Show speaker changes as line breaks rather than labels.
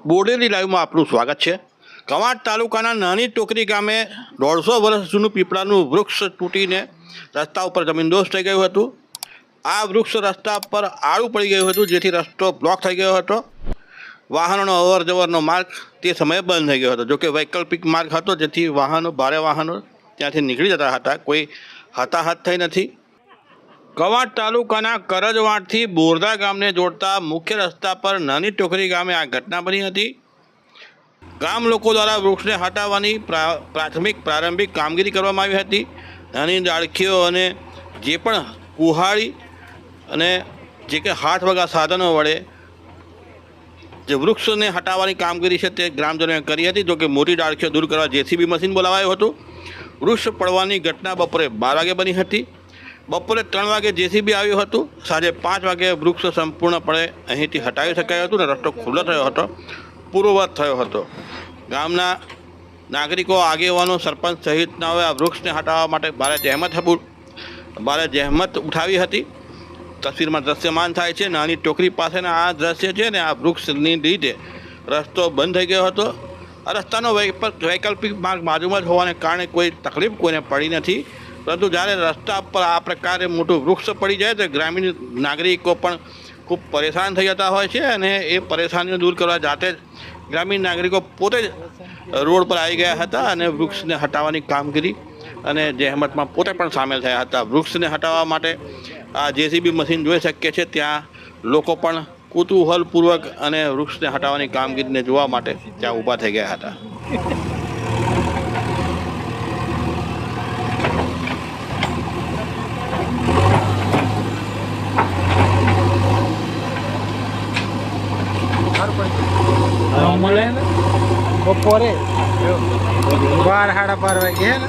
બોડેલી લાઈવમાં આપનું સ્વાગત છે। કવાંટ તાલુકાના નાની ટોકરી ગામે 150 વર્ષ જૂનું પીપળાનું વૃક્ષ તૂટીને રસ્તા ઉપર જમીનદોસ્ત થઈ ગયું હતું। આ વૃક્ષ રસ્તા પર આડું પડી ગયું હતું, જેથી રસ્તો બ્લોક થઈ ગયો હતો। વાહનોનો અવર જવરનો માર્ગ તે સમયે બંધ થઈ ગયો હતો। જોકે વૈકલ્પિક માર્ગ હતો, જેથી ભારે વાહનો ત્યાંથી નીકળી જતા હતા। કોઈ હતાહત થઈ નથી। કવાંટ તાલુકાના કરજવાંટથી બોરદા ગામને જોડતા મુખ્ય રસ્તા પર નાની ટોકરી ગામે આ ઘટના બની હતી। ગામ લોકો દ્વારા વૃક્ષને હટાવવાની પ્રારંભિક કામગીરી કરવામાં આવી હતી। નાની ડાળખીઓ અને જે પણ કુહાડી અને જે કે હાથ વગા સાધનો વડે જે વૃક્ષને હટાવવાની કામગીરી છે તે ગ્રામજનોએ કરી હતી। જોકે મોટી ડાળખીઓ દૂર કરવા જેસીબી મશીન બોલાવાયું હતું। વૃક્ષ પડવાની ઘટના બપોરે 12 વાગે બની હતી। બપોરે 3 વાગે જેસીબી આવ્યું હતું। સાંજે 5 વાગે વૃક્ષ સંપૂર્ણપણે અહીંથી હટાવી શકાયો હતો અને રસ્તો ખુલ્લો થયો હતો, પૂર્વવત થયો હતો। ગામના નાગરિકો, આગેવાનો, સરપંચ સહિતનાઓએ આ વૃક્ષને હટાવવા માટે ભારે જહેમત ઉઠાવી હતી। તસવીરમાં દ્રશ્યમાન થાય છે નાની ટોકરી પાસેના આ દ્રશ્ય છે ને આ વૃક્ષની લીધે રસ્તો બંધ થઈ ગયો હતો। આ રસ્તાનો વૈકલ્પિક માર્ગ બાજુમાં જ હોવાને કારણે કોઈ તકલીફ કોઈને પડી નથી, પરંતુ જ્યારે રસ્તા પર આ પ્રકારે મોટું વૃક્ષ પડી જાય તો ગ્રામીણ નાગરિકો પણ ખૂબ પરેશાન થઈ જતા હોય છે અને એ પરેશાનીઓ દૂર કરવા જાતે જ ગ્રામીણ નાગરિકો પોતે જ રોડ પર આવી ગયા હતા અને વૃક્ષને હટાવવાની કામગીરી અને જહેમતમાં પોતે પણ સામેલ થયા હતા। વૃક્ષને હટાવવા માટે આ જેસીબી મશીન જોઈ શકીએ છીએ, ત્યાં લોકો પણ કુતૂહલપૂર્વક અને વૃક્ષને હટાવવાની કામગીરીને જોવા માટે ત્યાં ઊભા થઈ ગયા હતા।
બપોરે 12 સાડા 12 વાગે હે ને